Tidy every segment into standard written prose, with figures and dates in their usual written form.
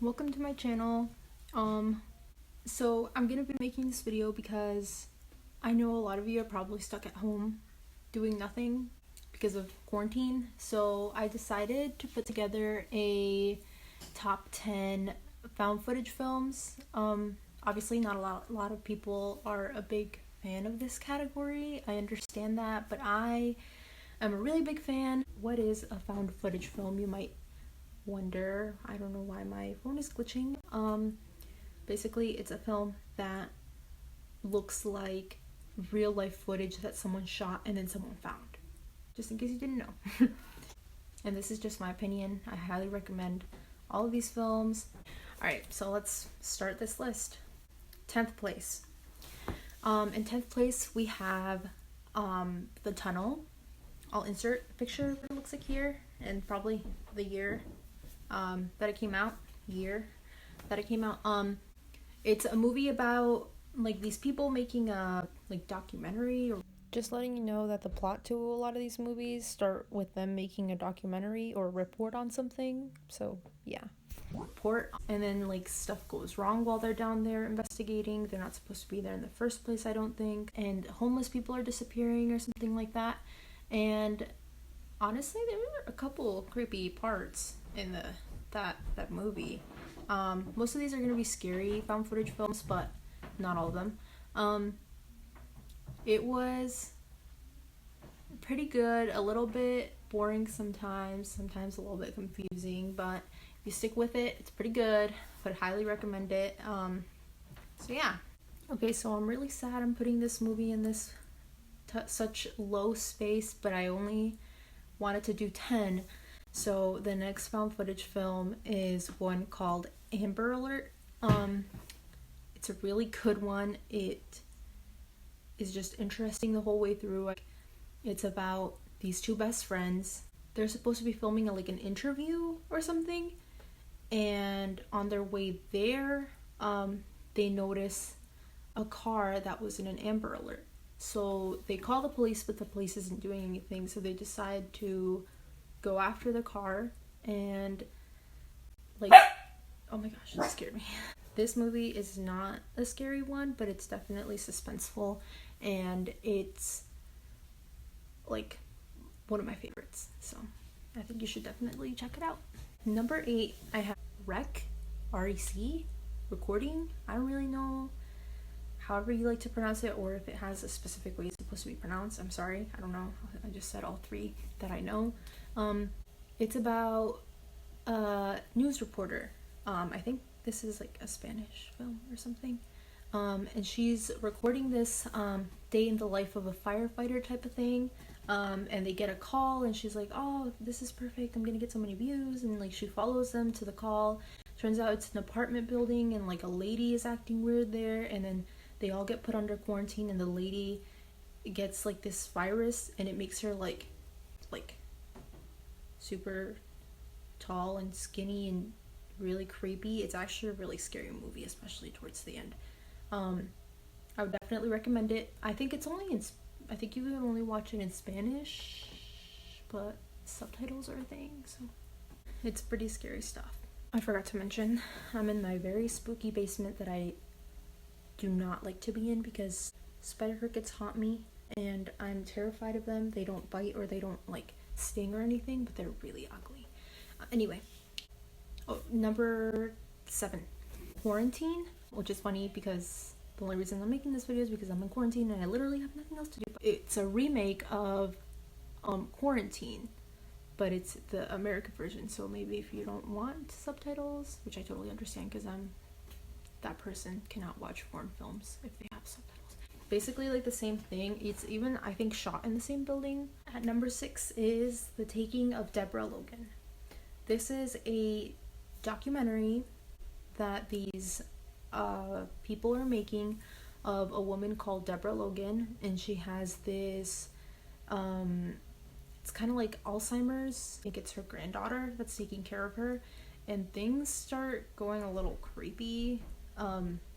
Welcome to my channel. So I'm gonna be making this video because I know a lot of you are probably stuck at home doing nothing because of quarantine. So I decided to put together a top 10 found footage films. Obviously not a lot of people are a big fan of this category. I understand that, but I am a really big fan. What is a found footage film, you might wonder. I don't know why my phone is glitching. Basically it's a film that looks like real life footage that someone shot and then someone found, just in case you didn't know. And this is just my opinion. I highly recommend all of these films. Alright, so let's start this list. 10th place. In 10th place we have The Tunnel. I'll insert a picture of what it looks like here and probably the year that it came out. It's a movie about like these people making a like documentary, or just letting you know that the plot to a lot of these movies start with them making a documentary or report on something. So yeah, report, and then like stuff goes wrong while they're down there investigating. They're not supposed to be there in the first place, I don't think, and homeless people are disappearing or something like that. And honestly, there were a couple creepy parts in that movie. Most of these are going to be scary found footage films, but not all of them. It was pretty good, a little bit boring sometimes a little bit confusing, but if you stick with it, it's pretty good. Would highly recommend it. So yeah. Okay, so I'm really sad I'm putting this movie in this such low space, but I only wanted to do 10. So the next found footage film is one called Amber Alert. It's a really good one. It is just interesting the whole way through. It's about these two best friends. They're supposed to be filming like an interview or something, and on their way there, they notice a car that was in an Amber Alert. So they call the police, but the police isn't doing anything, so they decide to go after the car and like, oh my gosh, that scared me. This movie is not a scary one, but it's definitely suspenseful, and it's like one of my favorites, so I think you should definitely check it out. Number 8, I have REC, R-E-C, recording. I don't really know however you like to pronounce it, or if it has a specific way it's supposed to be pronounced. I'm sorry, I don't know. I just said all 3 that I know. It's about a news reporter. I think this is like a Spanish film or something. And she's recording this day in the life of a firefighter type of thing. And they get a call, and she's like, oh, this is perfect, I'm gonna get so many views. And like she follows them to the call. Turns out it's an apartment building, and like a lady is acting weird there, and then they all get put under quarantine, and the lady gets like this virus, and it makes her like super tall and skinny and really creepy. It's actually a really scary movie, especially towards the end. I would definitely recommend it. I think it's only in, I think you can only watch it in Spanish, but subtitles are a thing, so it's pretty scary stuff. I forgot to mention, I'm in my very spooky basement that I do not like to be in because spider crickets haunt me, and I'm terrified of them. They don't bite or they don't like sting or anything, but they're really ugly. Anyway, number 7, Quarantine, which is funny because the only reason I'm making this video is because I'm in quarantine and I literally have nothing else to do. It's a remake of Quarantine, but it's the American version, so maybe if you don't want subtitles, which I totally understand because I'm that person, cannot watch foreign films if they have subtitles. Basically like the same thing. It's even, I think, shot in the same building. At number 6 is The Taking of Deborah Logan. This is a documentary that these people are making of a woman called Deborah Logan, and she has this it's kind of like Alzheimer's. I think it's her granddaughter that's taking care of her, and things start going a little creepy.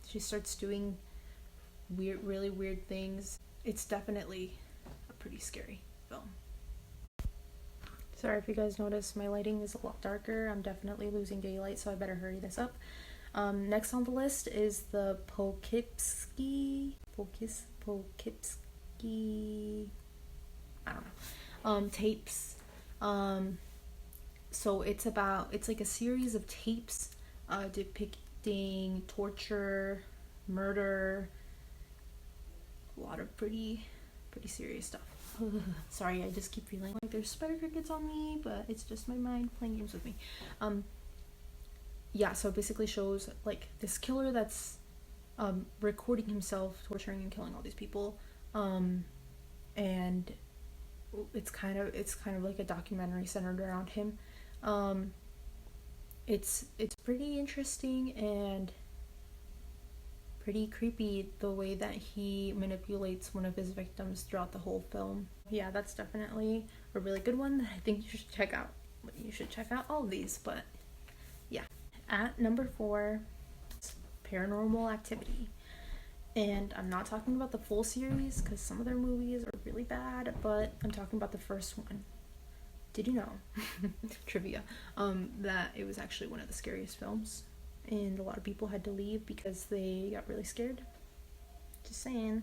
She starts doing really weird things. It's definitely a pretty scary film. Sorry if you guys notice my lighting is a lot darker. I'm definitely losing daylight, so I better hurry this up. Next on the list is the Poughkeepsie, I don't know, tapes. So it's like a series of tapes depicting torture, murder, a lot of pretty serious stuff. Sorry, I just keep feeling like there's spider crickets on me, but it's just my mind playing games with me. Yeah, so it basically shows like this killer that's recording himself torturing and killing all these people, and it's kind of like a documentary centered around him. It's pretty interesting and pretty creepy the way that he manipulates one of his victims throughout the whole film. Yeah, that's definitely a really good one that I think you should check out. You should check out all of these, but yeah. At number 4, Paranormal Activity. And I'm not talking about the full series because some of their movies are really bad, but I'm talking about the first one. Did you know, trivia, that it was actually one of the scariest films, and a lot of people had to leave because they got really scared? Just saying.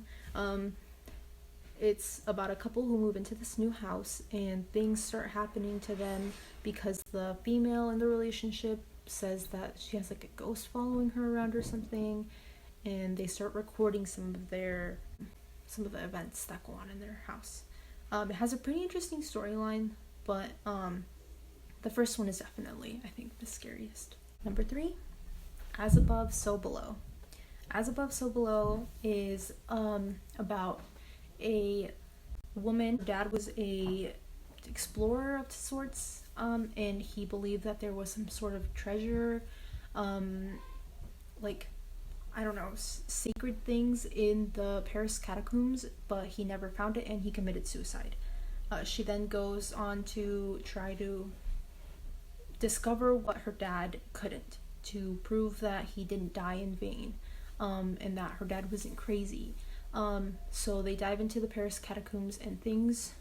It's about a couple who move into this new house, and things start happening to them because the female in the relationship says that she has like a ghost following her around or something, and they start recording some of the events that go on in their house. It has a pretty interesting storyline, but the first one is definitely, I think, the scariest. Number 3, As Above, So Below. As Above, So Below is about a woman. Her dad was a explorer of sorts, and he believed that there was some sort of treasure, like, I don't know, sacred things in the Paris catacombs, but he never found it and he committed suicide. She then goes on to try to discover what her dad couldn't, to prove that he didn't die in vain, and that her dad wasn't crazy. So they dive into the Paris catacombs and things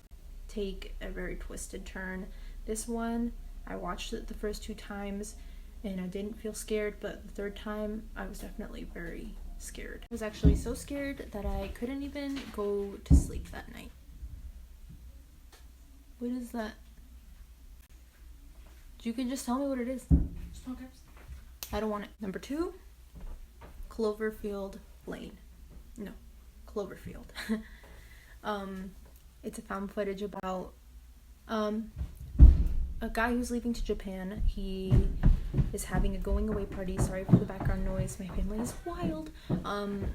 take a very twisted turn. This one, I watched it the first 2 times and I didn't feel scared, but the third time I was definitely very scared. I was actually so scared that I couldn't even go to sleep that night. What is that? You can just tell me what it is. I don't want it. Number 2, Cloverfield Lane. No, Cloverfield. It's a found footage about a guy who's leaving to Japan. He is having a going away party. Sorry for the background noise. My family is wild. And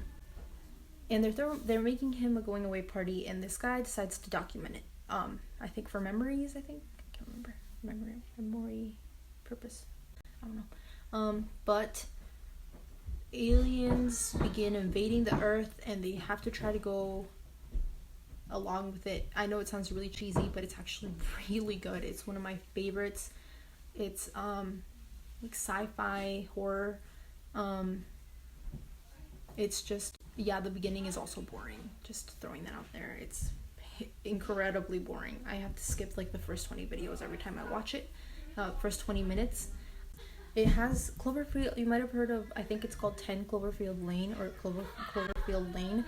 they're making him a going away party, and this guy decides to document it. I think for memories. I can't remember. Memory purpose. I don't know. But aliens begin invading the Earth, and they have to try to go along with it. I know it sounds really cheesy, but it's actually really good. It's one of my favorites. It's like sci-fi horror. It's just, yeah, the beginning is also boring. Just throwing that out there. It's incredibly boring. I have to skip like the first 20 videos every time I watch it. First 20 minutes. It has Cloverfield. You might have heard of, I think it's called 10 Cloverfield Lane, or Cloverfield Lane.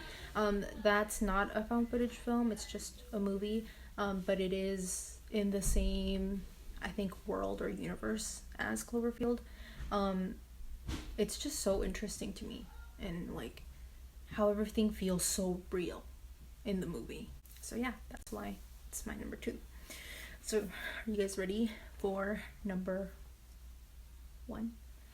That's not a found footage film. It's just a movie. But it is in the same, I think, world or universe as Cloverfield. It's just so interesting to me, and like how everything feels so real in the movie. So yeah, that's why it's my number 2. So are you guys ready for number 1?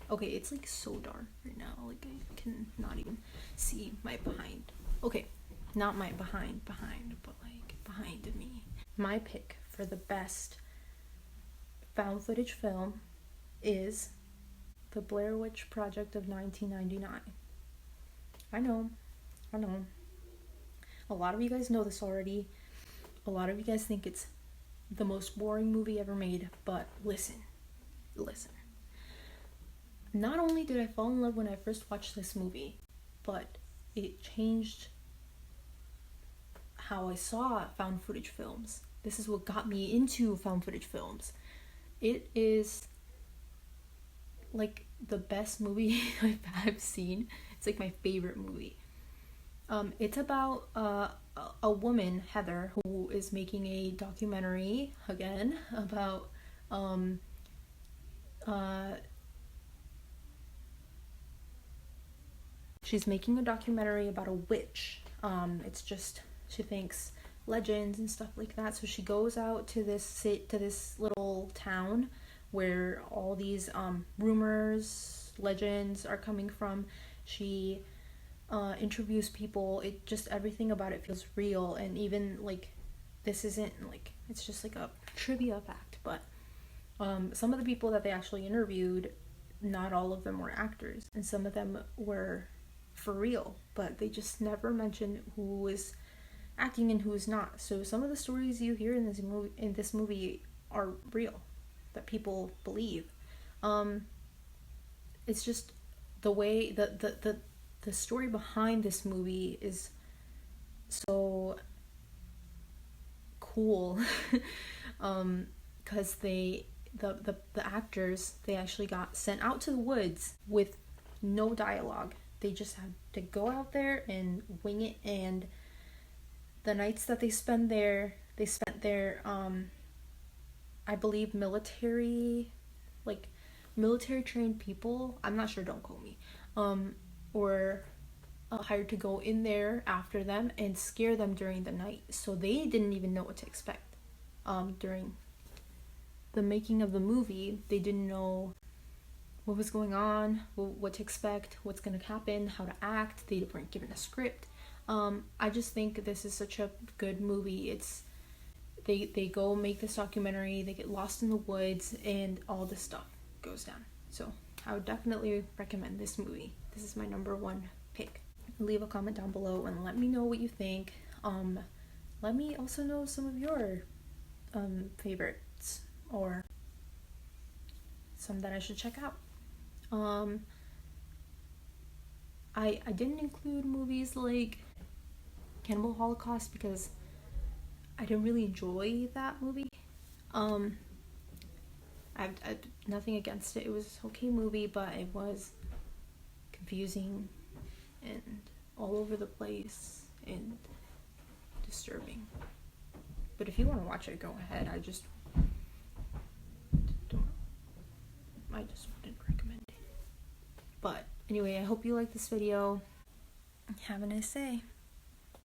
Okay, it's like so dark right now. Like I can not even see my behind. Okay, not my behind, but like behind me. My pick for the best found footage film is The Blair Witch Project of 1999. I know. A lot of you guys know this already. A lot of you guys think it's the most boring movie ever made, but listen. Not only did I fall in love when I first watched this movie, but it changed how I saw found footage films. this is what got me into found footage films. It is like the best movie I've seen. It's like my favorite movie. It's about a woman, Heather, who is making a documentary again about she's making a documentary about a witch. It's just, she thinks legends and stuff like that. So she goes out to this little town where all these rumors, legends are coming from. She interviews people. It just, everything about it feels real. And even like, this isn't like, it's just like a trivia fact, but some of the people that they actually interviewed, not all of them were actors, and some of them were for real, but they just never mentioned who was acting and who is not. So some of the stories you hear in this movie are real, that people believe. It's just the way the story behind this movie is so cool. Because the actors, they actually got sent out to the woods with no dialogue. They just had to go out there and wing it, and the nights that they spent there, I believe military trained people, I'm not sure, don't quote me, were hired to go in there after them and scare them during the night. So they didn't even know what to expect. During the making of the movie, they didn't know what was going on, what to expect, what's going to happen, how to act. They weren't given a script. I just think this is such a good movie. It's they go make this documentary, they get lost in the woods, and all this stuff goes down. So I would definitely recommend this movie. This is my number one pick. Leave a comment down below and let me know what you think. Let me also know some of your favorites, or some that I should check out. I didn't include movies like Cannibal Holocaust because I didn't really enjoy that movie. I've nothing against it. It was an okay movie, but it was confusing and all over the place and disturbing. But if you want to watch it, go ahead. I just wouldn't recommend it. But anyway, I hope you like this video. Have a nice day.